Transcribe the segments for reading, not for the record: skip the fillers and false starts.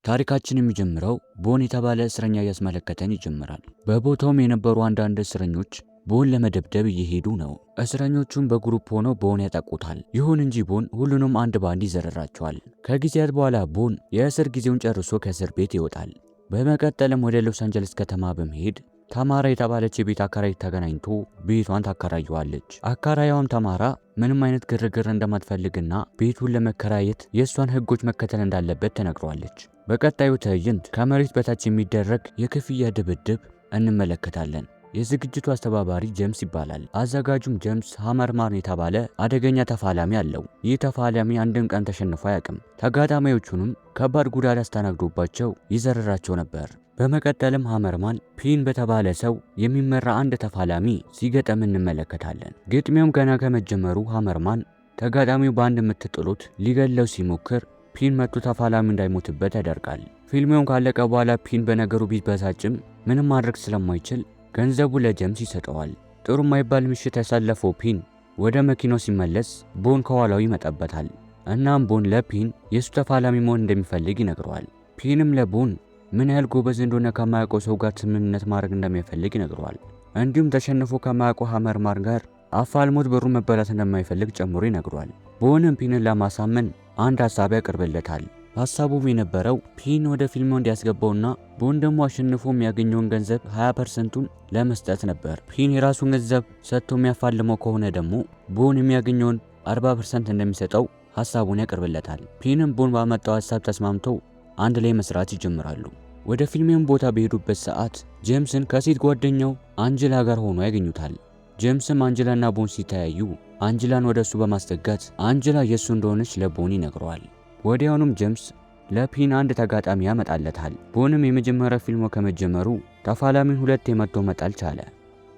ታሪካችን የሚጀምረው ቦን የተባለ እስረኛ እያስመለከተን ይጀምራል። በቦታውም የነበሩ አንዳንድ እስረኞች ቦን ለመደብደብ እየሄዱ ነው። እስረኞቹም በግሩፕ ሆነው ቦን ያጠቁታል። ይሁን እንጂ ቦን ሁሉንም አንድ ባንድ ይዘረራቸዋል። ከጊዜያት በኋላ ቦን የእስር ጊዜውን ጨርሶ ከእስር ቤት ይወጣል። በመቀጠልም ወደ ሎስ አንጀለስ ከተማ በመሄድ ታማራ የተባለች የቤት አከራይ ተገናኝቶ ቤቷን ታከራየዋለች። አከራያዋም ታማራ ምንም አይነት ግርግር እንደማትፈልግና ቤቱን ለመከራየት የእሷን ሕጎች መከተል እንዳለበት ተነግሯለች። በቀጣዩ ትዕይንት ከመሬት በታች የሚደረግ የክፍያ ድብድብ እንመለከታለን። የዝግጅቱ አስተባባሪ ጄምስ ይባላል። አዘጋጁም ጄምስ ሃመርማን የተባለ አደገኛ ተፋላሚ አለው። ይህ ተፋላሚ አንድም ቀን ተሸንፎ አያውቅም። ተጋጣሚዎቹንም ከባድ ጉዳት አስተናግዶባቸው ይዘረራቸው ነበር። በመቀጠልም ሃመርማን ፒን በተባለ ሰው የሚመራ አንድ ተፋላሚ ሲገጠም እንመለከታለን። ግጥሚያውም ገና ከመጀመሩ ሃመርማን ተጋጣሚው በአንድ የምትጥሉት ሊገለው ሲሞክር ፒን መቶ ተፋላሚ እንዳይሞትበት ያደርጋል። ፊልሙን ካለቀ በኋላ ፒን በነገሩ ቢበሳጭም ምንም ማድረግ ስለማይችል ገንዘቡ ለጄምስ ይሰጠዋል። ጥሩ የማይባል ምሽት ያሳለፈው ፒን ወደ መኪናው ሲመለስ ቦን ከኋላው ይመጣበታል። እናም ቦን ለፒን የሱ ተፋላሚ መሆን እንደሚፈልግ ይነግረዋል። ፒንም ለቦን ምን ያህል ጎበዝ እንደሆነ ከማያውቀው ሰው ጋር ስምምነት ማድረግ እንደሚፈልግ ይነግረዋል። እንዲሁም ተሸንፎ ከማያውቀው ሃመርማን ጋር አፋልሞት ብሩ መበላት እንደማይፈልግ ጨምሮ ይነግረዋል። ቦንም ፒንን ለማሳመን አንድ ሐሳብ ያቀርብለታል። ሐሳቡም የነበረው ፒን ወደ ፊልሙ እንዲያስገባውና ቦን ደግሞ አሸንፎ የሚያገኘውን ገንዘብ 20%ን ለመስጠት ነበር። ፒን የራሱን ገንዘብ ሰጥቶ የሚያፋልመው ከሆነ ደግሞ ቦን የሚያገኘውን 40% እንደሚሰጠው ሐሳቡን ያቀርብለታል። ፒንም ቦን ባመጣው ሐሳብ ተስማምተው አንድ ላይ መስራት ይጀምራሉ። ወደ ፊልሙም ቦታ በሄዱበት ሰዓት ጄምስን ከሴት ጓደኛው አንጀላ ጋር ሆኖ ያገኙታል። ጄምስም አንጀላና ቦን ሲተያዩ አንጀላን ወደሱ በማስጠጋት አንጀላ የሱ እንደሆነች ለቦን ይነግረዋል። ወዲያውኑም ጄምስ ለፒን አንድ ተጋጣሚ ያመጣለታል። ቦንም የመጀመሪያ ፊልሙ ከመጀመሩ ተፋላሚን ሁለት መቶ መጣል ቻለ።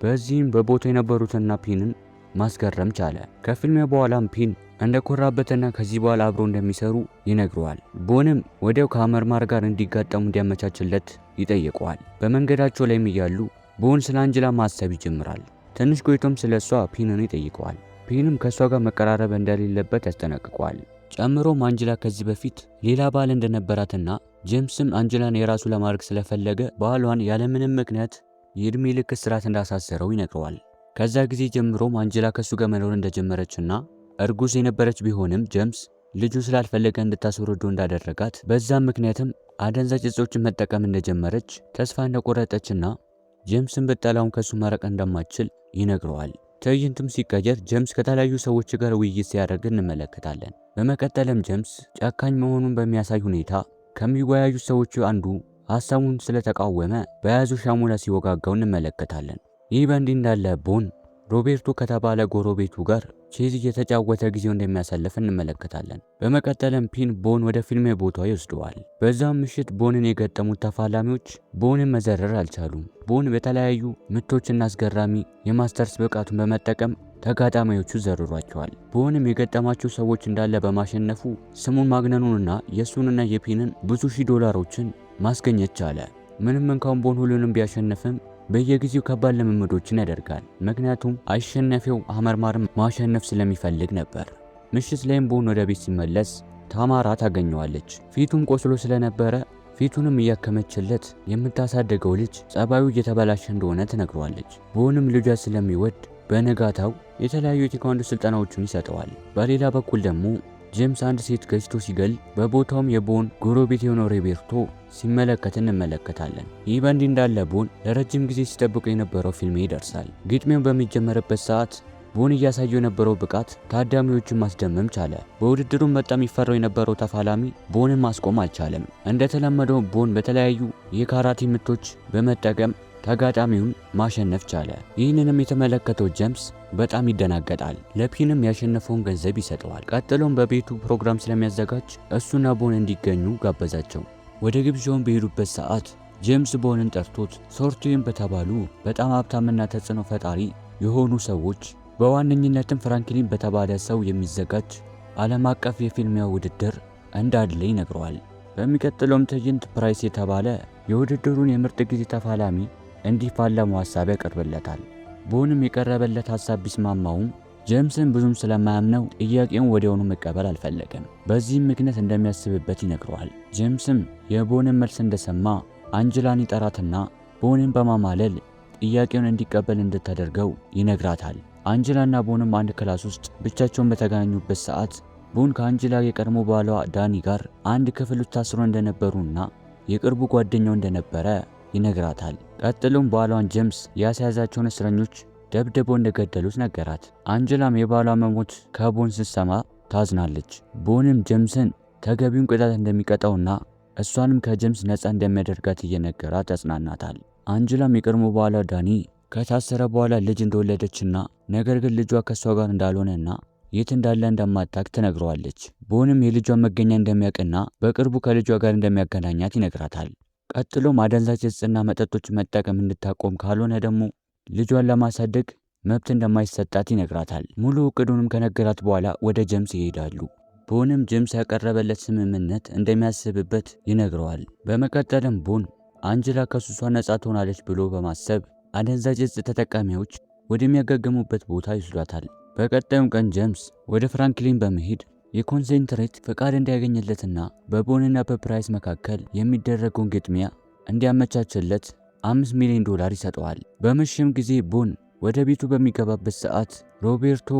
በዚህም በቦታው የነበሩትና ፒንን ማስገረም ቻለ። ከፊልሙ በኋላም ፒን እንደኮራበትና ከዚህ በኋላ አብሮ እንደሚሰሩ ይነግረዋል። ቦንም ወዲያው ከሃመርማን ጋር እንዲጋጠሙ እንዲያመቻችለት ይጠይቀዋል። በመንገዳቸው ላይም እያሉ ቦን ስለ አንጀላ ማሰብ ይጀምራል። ትንሽ ቆይቶም ስለሷ ፒንን ይጠይቀዋል። ፒንም ከሷ ጋር መቀራረብ እንደሌለበት ያስጠነቅቀዋል። ጨምሮም አንጀላ ከዚህ በፊት ሌላ ባል እንደነበራትና ጄምስም አንጀላን የራሱ ለማድረግ ስለፈለገ ባሏን ያለምንም ምክንያት የእድሜ ልክ እስራት እንዳሳሰረው ይነግረዋል። ከዛ ጊዜ ጀምሮም አንጀላ ከሱ ጋር መኖር እንደጀመረችና እርጉዝ የነበረች ቢሆንም ጄምስ ልጁ ስላልፈለገ እንድታስወርዶ እንዳደረጋት በዛም ምክንያትም አደንዛዥ እጾችን መጠቀም እንደጀመረች ተስፋ እንደቆረጠችና ጄምስን ብጠላውን ከሱ ማረቅ እንደማትችል ይነግረዋል። ትዕይንቱም ሲቀየር ጄምስ ከተለያዩ ሰዎች ጋር ውይይት ሲያደርግ እንመለከታለን። በመቀጠልም ጄምስ ጨካኝ መሆኑን በሚያሳይ ሁኔታ ከሚወያዩ ሰዎች አንዱ ሐሳቡን ስለተቃወመ በያዙ ሻሙላ ሲወጋጋው እንመለከታለን። ይህ በእንዲህ እንዳለ ቦን ሮቤርቶ ከተባለ ጎረቤቱ ጋር ቼዝ እየተጫወተ ጊዜው እንደሚያሳልፍ እንመለከታለን። በመቀጠልም ፒን ቦን ወደ ፊልም ቦታው ይወስደዋል። በዛም ምሽት ቦንን የገጠሙት ተፋላሚዎች ቦንን መዘረር አልቻሉም። ቦን በተለያዩ ምቶችና አስገራሚ የማስተርስ ብቃቱን በመጠቀም ተጋጣሚዎቹ ዘርሯቸዋል። ቦንም የገጠማቸው ሰዎች እንዳለ በማሸነፉ ስሙን ማግነኑንና የሱንና የፒንን ብዙ ሺህ ዶላሮችን ማስገኘት ቻለ። ምንም እንኳን ቦን ሁሉንም ቢያሸንፍም በየጊዜው ከባድ ልምምዶችን ያደርጋል። ምክንያቱም አሸናፊው ሃመርማንን ማሸነፍ ስለሚፈልግ ነበር። ምሽት ላይም ቦን ወደ ቤት ሲመለስ ታማራ ታገኘዋለች። ፊቱም ቆስሎ ስለነበረ ፊቱንም እያከመችለት የምታሳደገው ልጅ ጸባዩ እየተበላሸ እንደሆነ ትነግረዋለች። ቦንም ልጇ ስለሚወድ በነጋታው የተለያዩ የቴኳንዶ ስልጠናዎችን ይሰጠዋል። በሌላ በኩል ደግሞ ጄምስ አንድ ሴት ገጭቶ ሲገል በቦታውም የቦን ጎረቤት የሆነው ሮቤርቶ ሲመለከት እንመለከታለን። ይህ በእንዲህ እንዳለ ቦን ለረጅም ጊዜ ሲጠብቁ የነበረው ፊልም ይደርሳል። ግጥሚያው በሚጀመርበት ሰዓት ቦን እያሳየው የነበረው ብቃት ታዳሚዎችን ማስደመም ቻለ። በውድድሩም በጣም ይፈራው የነበረው ተፋላሚ ቦንን ማስቆም አልቻለም። እንደተለመደው ቦን በተለያዩ የካራቴ ምቶች በመጠቀም ተጋጣሚውን ማሸነፍ ቻለ። ይህንንም የተመለከተው ጄምስ በጣም ይደናገጣል። ለፒንም ያሸነፈውን ገንዘብ ይሰጠዋል። ቀጥሎም በቤቱ ፕሮግራም ስለሚያዘጋጅ እሱና ቦን እንዲገኙ ጋበዛቸው። ወደ ግብዣውን በሄዱበት ሰዓት ጄምስ ቦንን ጠርቶት ሶርቲን በተባሉ በጣም ሀብታምና ተጽዕኖ ፈጣሪ የሆኑ ሰዎች በዋነኝነትም ፍራንክሊን በተባለ ሰው የሚዘጋጅ ዓለም አቀፍ የፊልሚያ ውድድር እንዳለ ይነግረዋል። በሚቀጥለውም ትዕይንት ፕራይስ የተባለ የውድድሩን የምርጥ ጊዜ ተፋላሚ እንዲፋለሙ ሐሳብ ያቀርብለታል። ቦንም የቀረበለት ሐሳብ ቢስማማውም ጄምስን ብዙም ስለማያምነው ጥያቄውን ወዲያውኑ መቀበል አልፈለገም። በዚህም ምክንያት እንደሚያስብበት ይነግረዋል። ጄምስም የቦንን መልስ እንደሰማ አንጀላን ይጠራትና ቦንን በማማለል ጥያቄውን እንዲቀበል እንድታደርገው ይነግራታል። አንጀላና ቦንም አንድ ክላስ ውስጥ ብቻቸውን በተገናኙበት ሰዓት ቦን ከአንጀላ የቀድሞ ባሏ ዳኒ ጋር አንድ ክፍል ውስጥ ታስሮ እንደነበሩና የቅርቡ ጓደኛው እንደነበረ ይነግራታል። ቀጥሎም ባሏን ጄምስ ያስያዛቸውን እስረኞች ደብድበው እንደገደሉት ነገራት። አንጀላም የባሏ መሞት ከቦን ስትሰማ ታዝናለች። ቦንም ጄምስን ተገቢውን ቅጣት እንደሚቀጣውና እሷንም ከጄምስ ነፃ እንደሚያደርጋት እየነገራት ያጽናናታል። አንጀላም የቀድሞ ባሏ ዳኒ ከታሰረ በኋላ ልጅ እንደወለደችና ነገር ግን ልጇ ከሷ ጋር እንዳልሆነና የት እንዳለ እንደማታውቅ ትነግረዋለች። ቦንም የልጇን መገኛ እንደሚያውቅና በቅርቡ ከልጇ ጋር እንደሚያገናኛት ይነግራታል። ቀጥሎም አደንዛዥ እጽና መጠጦች መጠቀም እንድታቆም ካልሆነ ደግሞ ልጇን ለማሳደግ መብት እንደማይሰጣት ይነግራታል። ሙሉ እቅዱንም ከነገራት በኋላ ወደ ጄምስ ይሄዳሉ። ቦንም ጄምስ ያቀረበለት ስምምነት እንደሚያስብበት ይነግረዋል። በመቀጠልም ቦን አንጀላ ከሱሷ ነፃ ትሆናለች ብሎ በማሰብ አደንዛዥ እጽ ተጠቃሚዎች ወደሚያገግሙበት ቦታ ይወስዷታል። በቀጣዩም ቀን ጄምስ ወደ ፍራንክሊን በመሄድ የኮንሴንትሬት ፈቃድ እንዲያገኝለትና በቦንና በፕራይስ መካከል የሚደረገውን ግጥሚያ እንዲያመቻችለት $5 ሚሊዮን ይሰጠዋል። በመሸም ጊዜ ቦን ወደ ቤቱ በሚገባበት ሰዓት ሮቤርቶ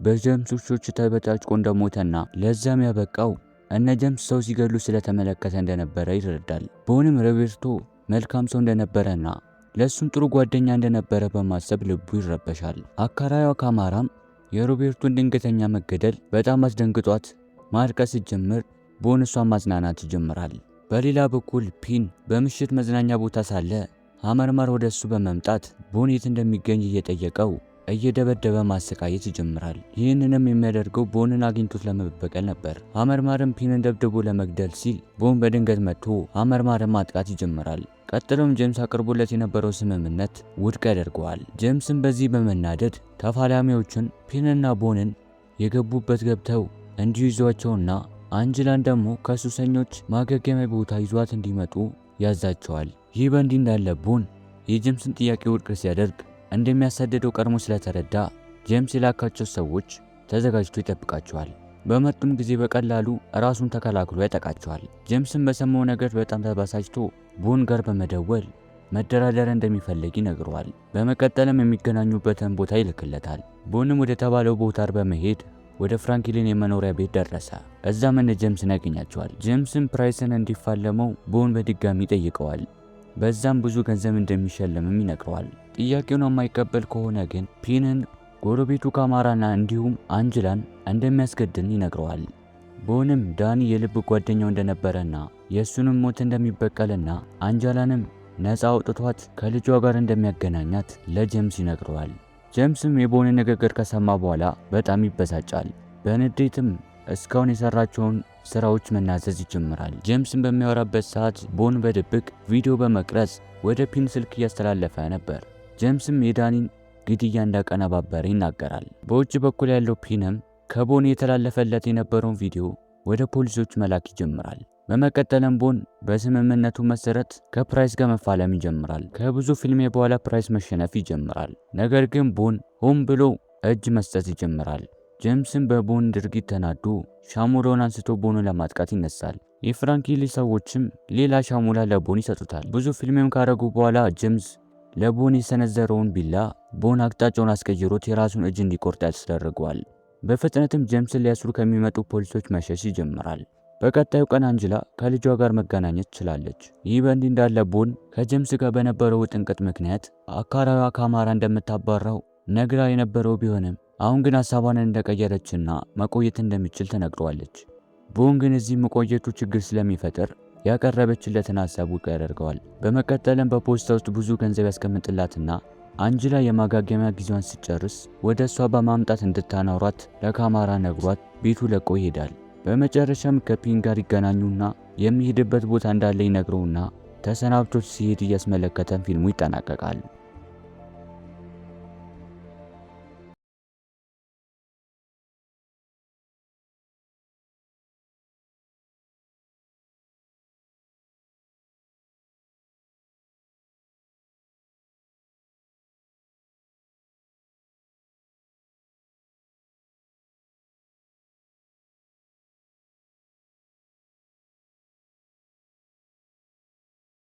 በጄምስ ውሾች ተበጫጭቆ እንደሞተና ለዛም ያበቃው እነ ጄምስ ሰው ሲገሉ ስለተመለከተ እንደነበረ ይረዳል። ቦንም ሮቤርቶ መልካም ሰው እንደነበረና ለሱም ጥሩ ጓደኛ እንደነበረ በማሰብ ልቡ ይረበሻል። አካራዩዋ ካማራም የሮቤርቶን ድንገተኛ መገደል በጣም አስደንግጧት ማልቀስ ስትጀምር ቦን እሷን ማጽናናት ይጀምራል። በሌላ በኩል ፒን በምሽት መዝናኛ ቦታ ሳለ ሀመርማር ወደ እሱ በመምጣት ቦን የት እንደሚገኝ እየጠየቀው እየደበደበ ማሰቃየት ይጀምራል። ይህንንም የሚያደርገው ቦንን አግኝቶት ለመበቀል ነበር። ሀመርማርም ፒንን ደብድቦ ለመግደል ሲል ቦን በድንገት መጥቶ ሀመርማርን ማጥቃት ይጀምራል። ቀጥሎም ጄምስ አቅርቦለት የነበረው ስምምነት ውድቅ ያደርገዋል። ጄምስም በዚህ በመናደድ ተፋላሚዎችን ፒንና ቦንን የገቡበት ገብተው እንዲይዟቸውና አንጀላን ደግሞ ከሱሰኞች ማገገሚያ ቦታ ይዟት እንዲመጡ ያዛቸዋል። ይህ በእንዲህ እንዳለ ቦን የጄምስን ጥያቄ ውድቅ ሲያደርግ እንደሚያሳደደው ቀድሞ ስለተረዳ ጄምስ የላካቸው ሰዎች ተዘጋጅቶ ይጠብቃቸዋል። በመጡም ጊዜ በቀላሉ ራሱን ተከላክሎ ያጠቃቸዋል። ጄምስም በሰማው ነገር በጣም ተበሳጭቶ ቦን ጋር በመደወል መደራደር እንደሚፈልግ ይነግረዋል። በመቀጠልም የሚገናኙበትን ቦታ ይልክለታል። ቦንም ወደ ተባለው ቦታ በመሄድ ወደ ፍራንክሊን የመኖሪያ ቤት ደረሰ። እዛም እነ ጄምስን ያገኛቸዋል። ጄምስም ፕራይስን እንዲፋለመው ቦን በድጋሚ ጠይቀዋል። በዛም ብዙ ገንዘብ እንደሚሸልምም ይነግረዋል። ጥያቄውን የማይቀበል ከሆነ ግን ፒንን፣ ጎረቤቱ ካማራና እንዲሁም አንጀላን እንደሚያስገድል ይነግረዋል። ቦንም ዳኒ የልብ ጓደኛው እንደነበረና የእሱንም ሞት እንደሚበቀልና አንጀላንም ነፃ አውጥቷት ከልጇ ጋር እንደሚያገናኛት ለጄምስ ይነግረዋል። ጄምስም የቦንን ንግግር ከሰማ በኋላ በጣም ይበሳጫል። በንዴትም እስካሁን የሰራቸውን ስራዎች መናዘዝ ይጀምራል። ጄምስን በሚያወራበት ሰዓት ቦን በድብቅ ቪዲዮ በመቅረጽ ወደ ፒን ስልክ እያስተላለፈ ነበር። ጄምስም የዳኒን ግድያ እንዳቀነባበረ ይናገራል። በውጭ በኩል ያለው ፒንም ከቦን የተላለፈለት የነበረውን ቪዲዮ ወደ ፖሊሶች መላክ ይጀምራል። በመቀጠልም ቦን በስምምነቱ መሰረት ከፕራይስ ጋር መፋለም ይጀምራል። ከብዙ ፊልሜ በኋላ ፕራይስ መሸነፍ ይጀምራል። ነገር ግን ቦን ሆን ብሎ እጅ መስጠት ይጀምራል። ጄምስም በቦን ድርጊት ተናዶ ሻሙላውን አንስቶ ቦንን ለማጥቃት ይነሳል። የፍራንክሊ ሰዎችም ሌላ ሻሙላ ለቦን ይሰጡታል። ብዙ ፊልሜም ካረጉ በኋላ ጄምስ ለቦን የሰነዘረውን ቢላ ቦን አቅጣጫውን አስቀይሮት የራሱን እጅ እንዲቆርጥ ያስደርገዋል። በፍጥነትም ጄምስን ሊያስሩ ከሚመጡ ፖሊሶች መሸሽ ይጀምራል። በቀጣዩ ቀን አንጀላ ከልጇ ጋር መገናኘት ችላለች። ይህ በእንዲህ እንዳለ ቦን ከጄምስ ጋር በነበረው ውጥንቅጥ ምክንያት አካራዋ ካማራ እንደምታባራው ነግራ የነበረው ቢሆንም አሁን ግን ሀሳቧን እንደቀየረችና መቆየት እንደሚችል ተነግሯለች። ቦን ግን እዚህ መቆየቱ ችግር ስለሚፈጥር ያቀረበችለትን ሀሳብ ውድቅ ያደርገዋል። በመቀጠልም በፖስታ ውስጥ ብዙ ገንዘብ ያስቀምጥላትና አንጀላ የማጋገሚያ ጊዜዋን ሲጨርስ ወደ እሷ በማምጣት እንድታኖራት ለካማራ ነግሯት ቤቱ ለቆ ይሄዳል። በመጨረሻም ከፒን ጋር ይገናኙና የሚሄድበት ቦታ እንዳለ ይነግረውና ተሰናብቶት ሲሄድ እያስመለከተን ፊልሙ ይጠናቀቃል።